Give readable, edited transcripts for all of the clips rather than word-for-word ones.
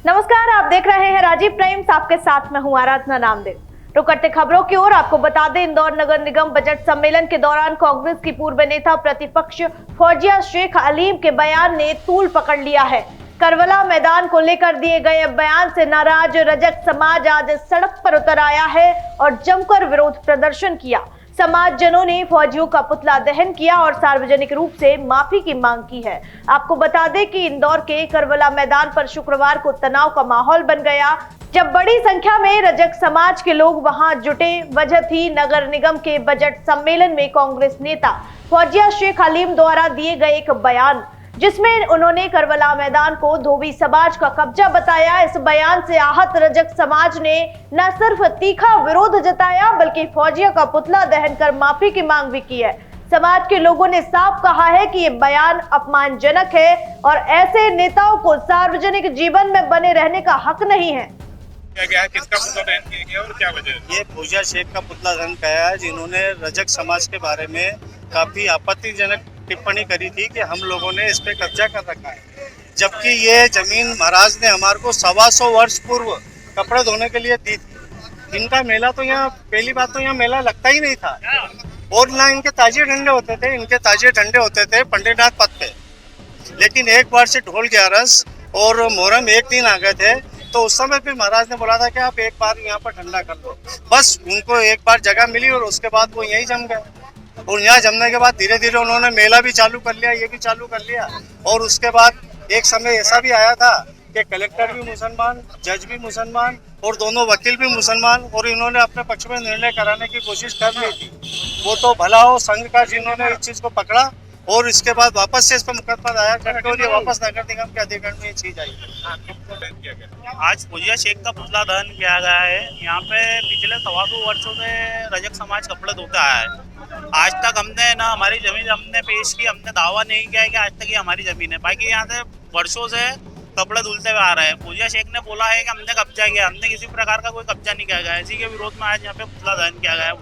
नमस्कार, आप देख रहे हैं राजीव प्राइम्स। आपके साथ मैं हूं आराधना नामदेव। रुक करते खबरों की ओर। आपको बता दें, इंदौर नगर निगम बजट सम्मेलन के दौरान कांग्रेस की पूर्व नेता प्रतिपक्ष फौजिया शेख अलीम के बयान ने तूल पकड़ लिया है। करबला मैदान को लेकर दिए गए बयान से नाराज रजक समाज आज सड़क पर उतर आया है और जमकर विरोध प्रदर्शन किया। समाजजनों ने फौजियों का पुतला दहन किया और सार्वजनिक रूप से माफी की मांग की है। आपको बता दें कि इंदौर के करबला मैदान पर शुक्रवार को तनाव का माहौल बन गया, जब बड़ी संख्या में रजक समाज के लोग वहां जुटे। वजह थी नगर निगम के बजट सम्मेलन में कांग्रेस नेता फौजिया शेख अलीम द्वारा दिए गए एक बयान, जिसमें उन्होंने करबला मैदान को धोबी समाज का कब्जा बताया। इस बयान से आहत रजक समाज ने न सिर्फ तीखा विरोध जताया, बल्कि फौजिया का पुतला दहन कर माफी की मांग भी की है। समाज के लोगों ने साफ कहा है कि ये बयान अपमानजनक है और ऐसे नेताओं को सार्वजनिक जीवन में बने रहने का हक नहीं है। क्या किसका पुतला दहन किया गया और क्या वजह है? ये फौजिया शेख का पुतला दहन किया है, जिन्होंने रजक समाज के बारे में काफी आपत्तिजनक टिप्पणी करी थी कि हम लोगों ने इस पे कब्जा कर रखा है, जबकि ये जमीन महाराज ने हमारे को 125 वर्ष पूर्व कपड़े धोने के लिए दी थी। इनका मेला तो यहाँ, पहली बात तो यहाँ मेला लगता ही नहीं था और ना इनके ताजे ठंडे होते थे। इनके ताजे ठंडे होते थे पंडितनाथ पथ पे, लेकिन एक बार से ढोल 11 और मोहर्रम एक दिन आ गए थे, तो उस समय भी महाराज ने बोला था कि आप एक बार यहाँ पर ठंडा कर लो। बस उनको एक बार जगह मिली और उसके बाद वो यहीं जम गए। और यहाँ जमने के बाद धीरे धीरे उन्होंने मेला भी चालू कर लिया, ये भी चालू कर लिया। और उसके बाद एक समय ऐसा भी आया था कि कलेक्टर भी मुसलमान, जज भी मुसलमान और दोनों वकील भी मुसलमान, और इन्होंने अपने पक्ष में निर्णय कराने की कोशिश कर ली थी। वो तो भला हो संघ का, जिन्होंने इस चीज को पकड़ा और इसके बाद वापस से इस पर मुकदमा दायर करके और ये वापस नगर निगम के अधिकार में ये चीज आई है। आज फौजिया शेख का पुतला दहन किया गया है। यहाँ पे पिछले 125 वर्षों से रजक समाज कपड़े धोते आया है। आज तक हमने ना हमारी जमीन हमने पेश की, हमने दावा नहीं किया है कि आज तक ये हमारी जमीन है। बाकी यहाँ से वर्षों से कपड़े धुलते हुए आ रहे हैं। फौजिया शेख ने बोला है कि हमने कब्जा किया, हमने किसी प्रकार का कोई कब्जा नहीं किया गया। इसी के विरोध में आज यहाँ पे पुतला दहन किया गया है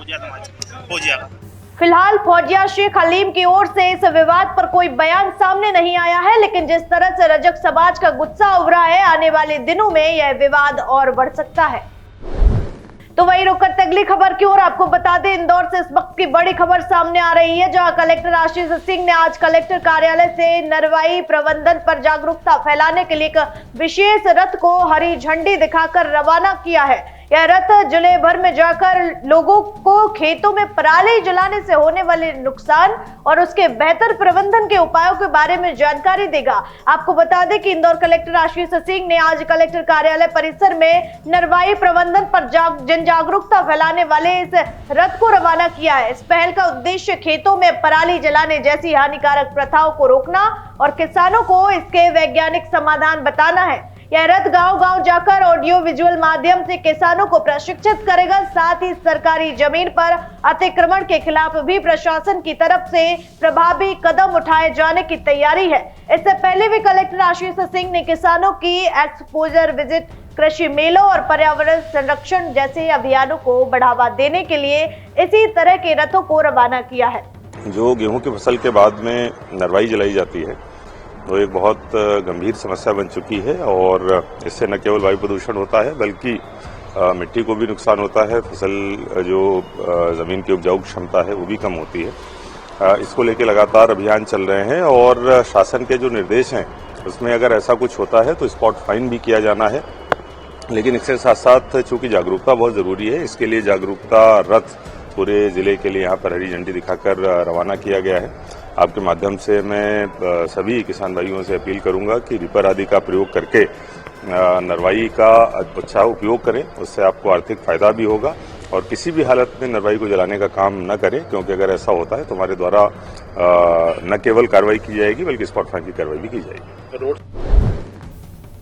फौजिया का। फिलहाल फौजिया शेख अलीम की ओर से इस विवाद पर कोई बयान सामने नहीं आया है, लेकिन जिस तरह से रजक समाज का गुस्सा उभरा है, आने वाले दिनों में यह विवाद और बढ़ सकता है। तो वही रुक करते अगली खबर की ओर। आपको बता दें, इंदौर से इस वक्त की बड़ी खबर सामने आ रही है, जहां कलेक्टर आशीष सिंह ने आज कलेक्टर कार्यालय से नरवाई प्रबंधन पर जागरूकता फैलाने के लिए एक विशेष रथ को हरी झंडी दिखाकर रवाना किया है। यह रथ जिले भर में जाकर लोगों को खेतों में पराली जलाने से होने वाले नुकसान और उसके बेहतर प्रबंधन के उपायों के बारे में जानकारी देगा। आपको बता दें कि इंदौर कलेक्टर आशीष सिंह ने आज कलेक्टर कार्यालय परिसर में नरवाई प्रबंधन पर जन जागरूकता फैलाने वाले इस रथ को रवाना किया है। इस पहल का उद्देश्य खेतों में पराली जलाने जैसी हानिकारक प्रथाओं को रोकना और किसानों को इसके वैज्ञानिक समाधान बताना है। यह रथ गांव-गांव जाकर ऑडियो विजुअल माध्यम से किसानों को प्रशिक्षित करेगा। साथ ही सरकारी जमीन पर अतिक्रमण के खिलाफ भी प्रशासन की तरफ से प्रभावी कदम उठाए जाने की तैयारी है। इससे पहले भी कलेक्टर आशीष सिंह ने किसानों की एक्सपोजर विजिट, कृषि मेलों और पर्यावरण संरक्षण जैसे अभियानों को बढ़ावा देने के लिए इसी तरह के रथों को रवाना किया है। जो गेहूं की फसल के बाद में नरवाई जलाई जाती है, वो एक बहुत गंभीर समस्या बन चुकी है और इससे न केवल वायु प्रदूषण होता है, बल्कि मिट्टी को भी नुकसान होता है। फसल जो ज़मीन की उपजाऊ क्षमता है वो भी कम होती है। इसको लेकर लगातार अभियान चल रहे हैं और शासन के जो निर्देश हैं उसमें अगर ऐसा कुछ होता है तो स्पॉट फाइन भी किया जाना है। लेकिन इसके साथ साथ चूँकि जागरूकता बहुत ज़रूरी है, इसके लिए जागरूकता रथ पूरे ज़िले के लिए यहाँ पर हरी झंडी दिखाकर रवाना किया गया है। आपके माध्यम से मैं सभी किसान भाइयों से अपील करूंगा कि रीपर आदि का प्रयोग करके नरवाई का अच्छा उपयोग करें, उससे आपको आर्थिक फायदा भी होगा। और किसी भी हालत में नरवाई को जलाने का काम न करें, क्योंकि अगर ऐसा होता है तो हमारे द्वारा न केवल कार्रवाई की जाएगी बल्कि स्पॉट फाइन की कार्रवाई भी की जाएगी।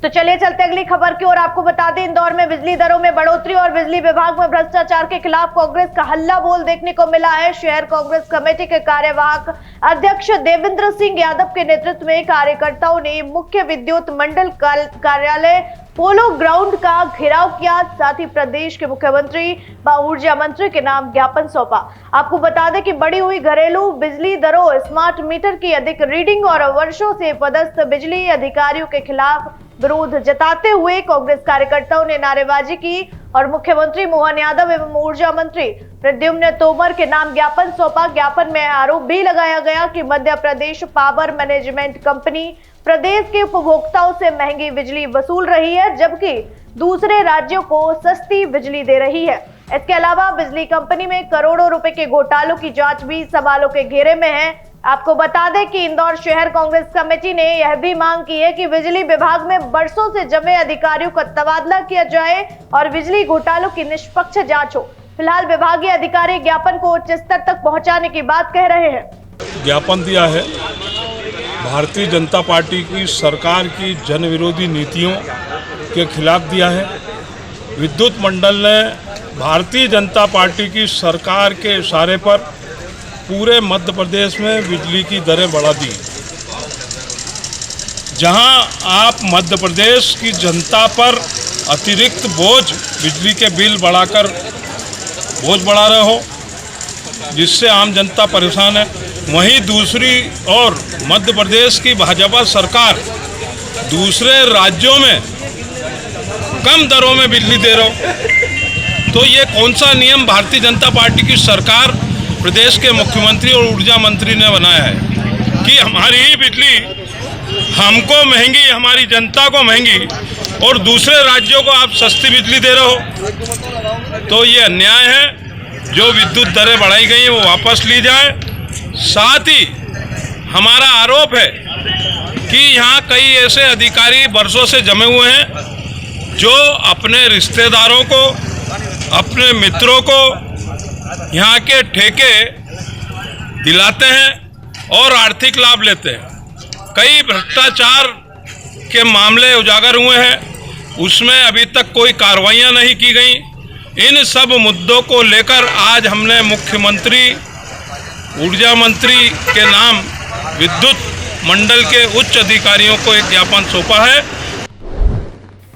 तो चलिए चलते अगली खबर की ओर। आपको बता दें, इंदौर में बिजली दरों में बढ़ोतरी और बिजली विभाग में भ्रष्टाचार के खिलाफ कांग्रेस का हल्ला बोल देखने को मिला है। शहर कांग्रेस कमेटी के कार्यवाहक अध्यक्ष देवेंद्र सिंह यादव के नेतृत्व में कार्यकर्ताओं ने मुख्य विद्युत मंडल कार्यालय पोलो ग्राउंड का घेराव किया, साथ ही प्रदेश के मुख्यमंत्री व ऊर्जा मंत्री के नाम ज्ञापन सौंपा। आपको बता दें कि बढ़ी हुई घरेलू बिजली दरों, स्मार्ट मीटर की अधिक रीडिंग और वर्षों से पदस्थ बिजली अधिकारियों के खिलाफ विरोध जताते हुए कांग्रेस कार्यकर्ताओं ने नारेबाजी की और मुख्यमंत्री मोहन यादव एवं ऊर्जा मंत्री प्रद्युम्न तोमर के नाम ज्ञापन सौंपा। ज्ञापन में आरोप भी लगाया गया कि Madhya Pradesh power management company प्रदेश के उपभोक्ताओं से महंगी बिजली वसूल रही है, जबकि दूसरे राज्यों को सस्ती बिजली दे रही है। इसके अलावा बिजली कंपनी में करोड़ों रुपए के घोटालों की जांच भी सवालों के घेरे में है। आपको बता दें कि इंदौर शहर कांग्रेस कमेटी ने यह भी मांग की है कि बिजली विभाग में वर्षों से जमे अधिकारियों का तबादला किया जाए और बिजली घोटालों की निष्पक्ष जांच हो। फिलहाल विभागीय अधिकारी ज्ञापन को उच्च स्तर तक पहुंचाने की बात कह रहे हैं। ज्ञापन दिया है भारतीय जनता पार्टी की सरकार की जन विरोधी नीतियों के खिलाफ दिया है। विद्युत मंडल ने भारतीय जनता पार्टी की सरकार के इशारे पर पूरे मध्य प्रदेश में बिजली की दरें बढ़ा दी। जहां आप मध्य प्रदेश की जनता पर अतिरिक्त बोझ, बिजली के बिल बढ़ाकर बोझ बढ़ा रहे हो, जिससे आम जनता परेशान है, वहीं दूसरी ओर मध्य प्रदेश की भाजपा सरकार दूसरे राज्यों में कम दरों में बिजली दे रहे हो। तो ये कौन सा नियम भारतीय जनता पार्टी की सरकार, प्रदेश के मुख्यमंत्री और ऊर्जा मंत्री ने बनाया है कि हमारी ही बिजली हमको महंगी, हमारी जनता को महंगी, और दूसरे राज्यों को आप सस्ती बिजली दे रहे हो। तो ये अन्याय है। जो विद्युत दरें बढ़ाई गई हैं वो वापस ली जाए। साथ ही हमारा आरोप है कि यहाँ कई ऐसे अधिकारी वर्षों से जमे हुए हैं जो अपने रिश्तेदारों को, अपने मित्रों को यहाँ के ठेके दिलाते हैं और आर्थिक लाभ लेते हैं। कई भ्रष्टाचार के मामले उजागर हुए हैं, उसमें अभी तक कोई कार्रवाइयाँ नहीं की गई। इन सब मुद्दों को लेकर आज हमने मुख्यमंत्री, ऊर्जा मंत्री के नाम विद्युत मंडल के उच्च अधिकारियों को एक ज्ञापन सौंपा है।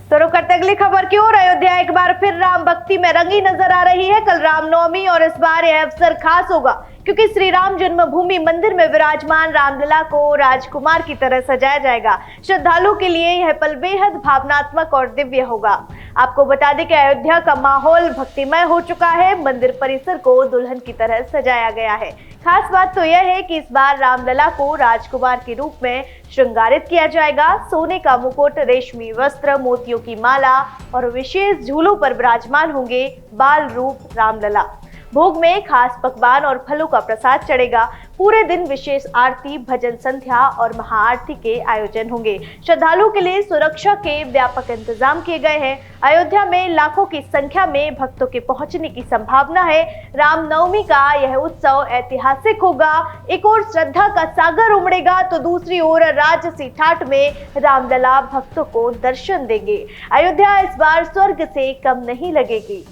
तो रुक करते अगली खबर की ओर। अयोध्या एक बार फिर राम भक्ति में रंगी नजर आ रही है। कल रामनवमी और इस बार यह अवसर खास होगा क्योंकि श्री राम जन्मभूमि मंदिर में विराजमान रामलला को राजकुमार की तरह सजाया जाएगा। श्रद्धालुओं के लिए यह पल बेहद भावनात्मक और दिव्य होगा। आपको बता दें कि अयोध्या का माहौल भक्तिमय हो चुका है। मंदिर परिसर को दुल्हन की तरह सजाया गया है। खास बात तो यह है कि इस बार रामलला को राजकुमार के रूप में श्रृंगारित किया जाएगा। सोने का मुकुट, रेशमी वस्त्र, मोतियों की माला और विशेष झूलों पर विराजमान होंगे बाल रूप रामलला। भोग में खास पकवान और फलों का प्रसाद चढ़ेगा। पूरे दिन विशेष आरती, भजन संध्या और महाआरती के आयोजन होंगे। श्रद्धालुओं के लिए सुरक्षा के व्यापक इंतजाम किए गए हैं। अयोध्या में लाखों की संख्या में भक्तों के पहुंचने की संभावना है। रामनवमी का यह उत्सव ऐतिहासिक होगा। एक ओर श्रद्धा का सागर उमड़ेगा तो दूसरी ओर राजसी ठाठ में रामलला भक्तों को दर्शन देंगे। अयोध्या इस बार स्वर्ग से कम नहीं लगेगी।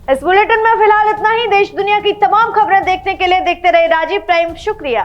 इस बुलेटिन में फिलहाल इतना ही। देश दुनिया की तमाम खबरें देखने के लिए देखते रहे राजीव प्राइम। शुक्रिया।